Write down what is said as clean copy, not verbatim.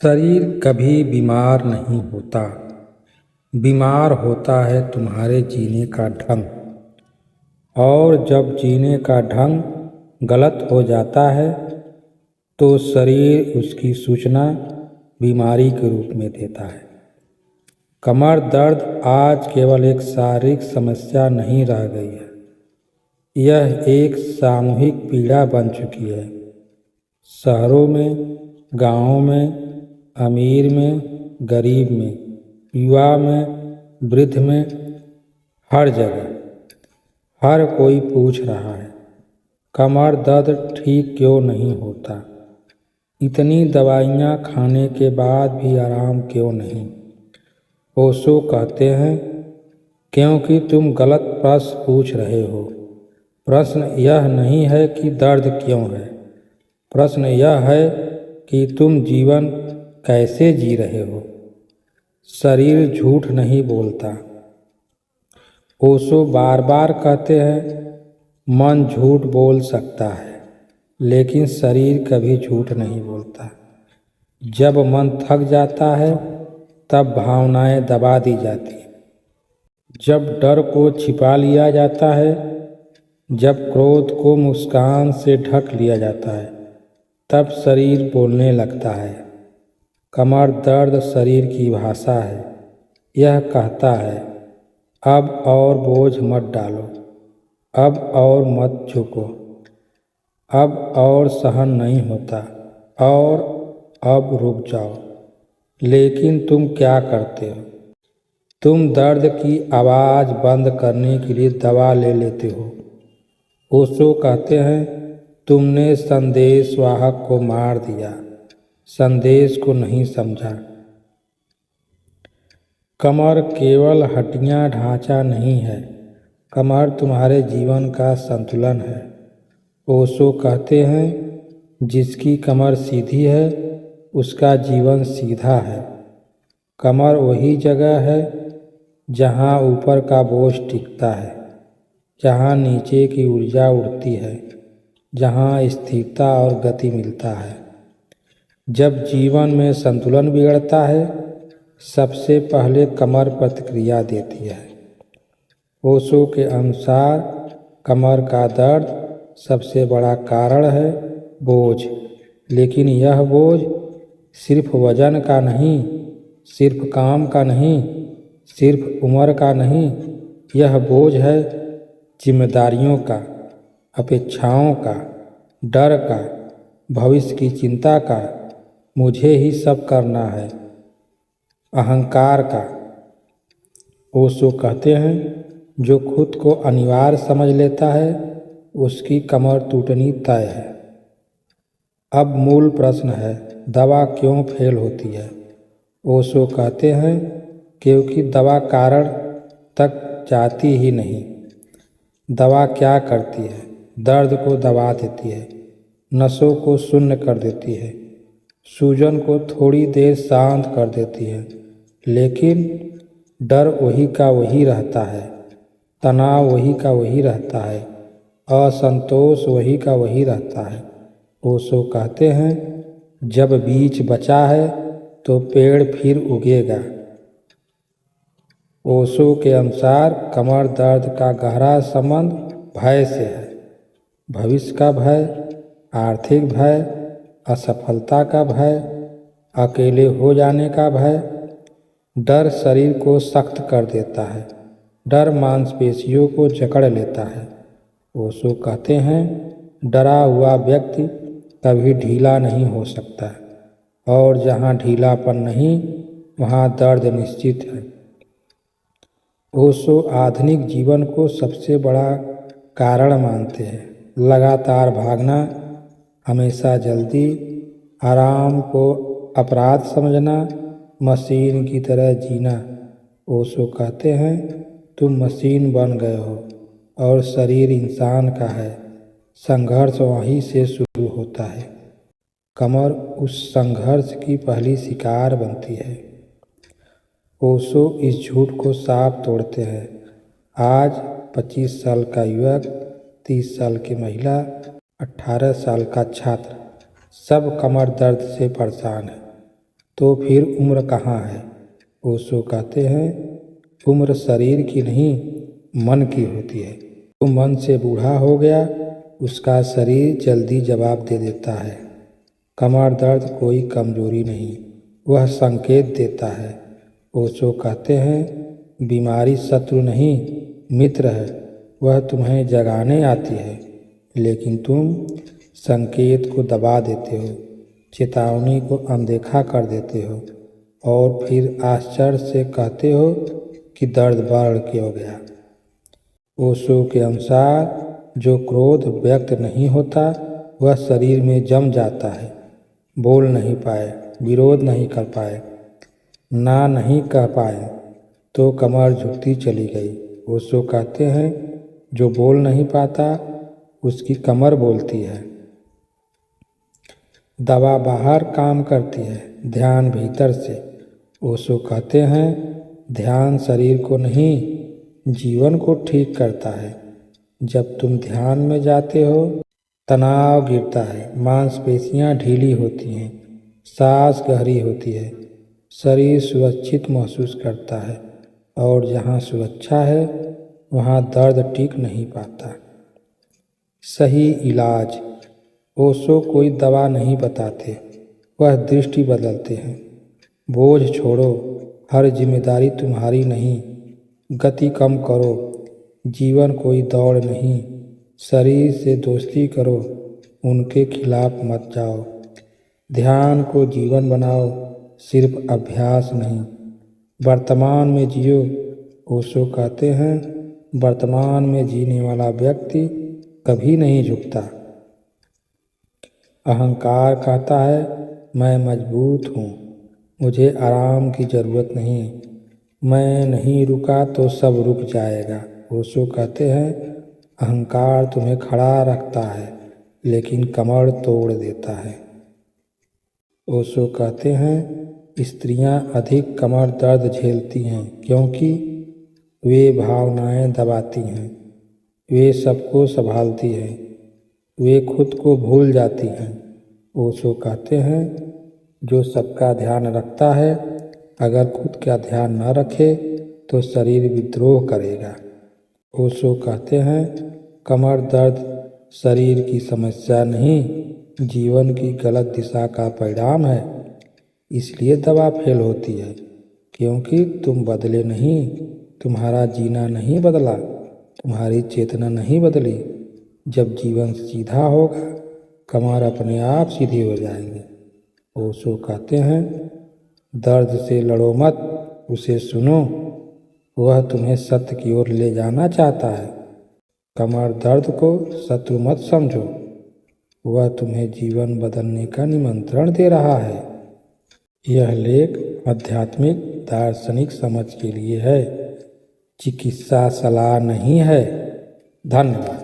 शरीर कभी बीमार नहीं होता। बीमार होता है तुम्हारे जीने का ढंग। और जब जीने का ढंग गलत हो जाता है तो शरीर उसकी सूचना बीमारी के रूप में देता है। कमर दर्द आज केवल एक शारीरिक समस्या नहीं रह गई है, यह एक सामूहिक पीड़ा बन चुकी है। शहरों में, गाँवों में, अमीर में, गरीब में, युवा में, वृद्ध में, हर जगह हर कोई पूछ रहा है, कमर दर्द ठीक क्यों नहीं होता? इतनी दवाइयाँ खाने के बाद भी आराम क्यों नहीं? ओशो कहते हैं, क्योंकि तुम गलत प्रश्न पूछ रहे हो। प्रश्न यह नहीं है कि दर्द क्यों है, प्रश्न यह है कि तुम जीवन कैसे जी रहे हो। शरीर झूठ नहीं बोलता। ओशो बार बार कहते हैं, मन झूठ बोल सकता है लेकिन शरीर कभी झूठ नहीं बोलता। जब मन थक जाता है तब भावनाएं दबा दी जाती हैं। जब डर को छिपा लिया जाता है, जब क्रोध को मुस्कान से ढक लिया जाता है, तब शरीर बोलने लगता है। कमर दर्द शरीर की भाषा है। यह कहता है, अब और बोझ मत डालो, अब और मत झुको, अब और सहन नहीं होता, और अब रुक जाओ। लेकिन तुम क्या करते हो? तुम दर्द की आवाज़ बंद करने के लिए दवा ले लेते हो। ओशो कहते हैं, तुमने संदेश वाहक को मार दिया, संदेश को नहीं समझा। कमर केवल हड्डियाँ ढांचा नहीं है, कमर तुम्हारे जीवन का संतुलन है। ओशो कहते हैं, जिसकी कमर सीधी है उसका जीवन सीधा है। कमर वही जगह है जहाँ ऊपर का बोझ टिकता है, जहाँ नीचे की ऊर्जा उड़ती है, जहाँ स्थिरता और गति मिलता है। जब जीवन में संतुलन बिगड़ता है, सबसे पहले कमर प्रतिक्रिया देती है। ओशो के अनुसार कमर का दर्द सबसे बड़ा कारण है बोझ, लेकिन यह बोझ सिर्फ वजन का नहीं, सिर्फ काम का नहीं, सिर्फ उम्र का नहीं, यह बोझ है जिम्मेदारियों का, अपेक्षाओं का, डर का, भविष्य की चिंता का, मुझे ही सब करना है, अहंकार का। ओशो कहते हैं, जो खुद को अनिवार्य समझ लेता है उसकी कमर टूटनी तय है। अब मूल प्रश्न है, दवा क्यों फेल होती है? ओशो कहते हैं, क्योंकि दवा कारण तक जाती ही नहीं। दवा क्या करती है? दर्द को दबा देती है, नसों को शून्य कर देती है, सूजन को थोड़ी देर शांत कर देती है, लेकिन डर वही का वही रहता है, तनाव वही का वही रहता है, असंतोष वही का वही रहता है। ओशो कहते हैं, जब बीज बचा है तो पेड़ फिर उगेगा। ओशो के अनुसार कमर दर्द का गहरा संबंध भय से है। भविष्य का भय, आर्थिक भय, असफलता का भय, अकेले हो जाने का भय। डर शरीर को सख्त कर देता है, डर मांसपेशियों को जकड़ लेता है। ओशो कहते हैं, डरा हुआ व्यक्ति कभी ढीला नहीं हो सकता, और जहाँ ढीलापन नहीं वहाँ दर्द निश्चित है। ओशो आधुनिक जीवन को सबसे बड़ा कारण मानते हैं। लगातार भागना, हमेशा जल्दी, आराम को अपराध समझना, मशीन की तरह जीना। ओशो कहते हैं, तुम मशीन बन गए हो और शरीर इंसान का है। संघर्ष वहीं से शुरू होता है। कमर उस संघर्ष की पहली शिकार बनती है। ओशो इस झूठ को साफ तोड़ते हैं। आज 25 साल का युवक, 30 साल की महिला, 18 साल का छात्र, सब कमर दर्द से परेशान है। तो फिर उम्र कहाँ है? ओशो कहते हैं, उम्र शरीर की नहीं मन की होती है। जो मन से बूढ़ा हो गया उसका शरीर जल्दी जवाब दे देता है। कमर दर्द कोई कमजोरी नहीं, वह संकेत देता है। ओशो कहते हैं, बीमारी शत्रु नहीं मित्र है, वह तुम्हें जगाने आती है लेकिन तुम संकेत को दबा देते हो, चेतावनी को अनदेखा कर देते हो और फिर आश्चर्य से कहते हो कि दर्द बढ़ क्यों गया। ओशो के अनुसार जो क्रोध व्यक्त नहीं होता वह शरीर में जम जाता है। बोल नहीं पाए, विरोध नहीं कर पाए, ना नहीं कह पाए तो कमर झुकती चली गई। ओशो कहते हैं, जो बोल नहीं पाता उसकी कमर बोलती है। दवा बाहर काम करती है, ध्यान भीतर से। ओशो कहते हैं, ध्यान शरीर को नहीं जीवन को ठीक करता है। जब तुम ध्यान में जाते हो तनाव गिरता है, मांसपेशियां ढीली होती हैं, सांस गहरी होती है, शरीर सुरक्षित महसूस करता है और जहाँ सुरक्षा है वहाँ दर्द टिक नहीं पाता। सही इलाज। ओशो कोई दवा नहीं बताते, वह दृष्टि बदलते हैं। बोझ छोड़ो, हर जिम्मेदारी तुम्हारी नहीं, गति कम करो, जीवन कोई दौड़ नहीं, शरीर से दोस्ती करो, उनके खिलाफ मत जाओ। ध्यान को जीवन बनाओ, सिर्फ अभ्यास नहीं। वर्तमान में जियो। ओशो कहते हैं, वर्तमान में जीने वाला व्यक्ति कभी नहीं झुकता। अहंकार कहता है, मैं मजबूत हूँ, मुझे आराम की ज़रूरत नहीं, मैं नहीं रुका तो सब रुक जाएगा। ओशो कहते हैं, अहंकार तुम्हें खड़ा रखता है लेकिन कमर तोड़ देता है। ओशो कहते हैं, स्त्रियां अधिक कमर दर्द झेलती हैं क्योंकि वे भावनाएं दबाती हैं, वे सबको संभालती हैं, वे खुद को भूल जाती हैं। ओशो कहते हैं, जो सबका ध्यान रखता है अगर खुद का ध्यान न रखे तो शरीर विद्रोह करेगा। ओशो कहते हैं, कमर दर्द शरीर की समस्या नहीं, जीवन की गलत दिशा का परिणाम है। इसलिए दवा फेल होती है क्योंकि तुम बदले नहीं, तुम्हारा जीना नहीं बदला, तुम्हारी चेतना नहीं बदली। जब जीवन सीधा होगा कमर अपने आप सीधी हो जाएंगी। ओशो कहते हैं, दर्द से लड़ो मत, उसे सुनो, वह तुम्हें सत्य की ओर ले जाना चाहता है। कमर दर्द को शत्रु मत समझो, वह तुम्हें जीवन बदलने का निमंत्रण दे रहा है। यह लेख आध्यात्मिक दार्शनिक समझ के लिए है, चिकित्सा सलाह नहीं है। धन्यवाद।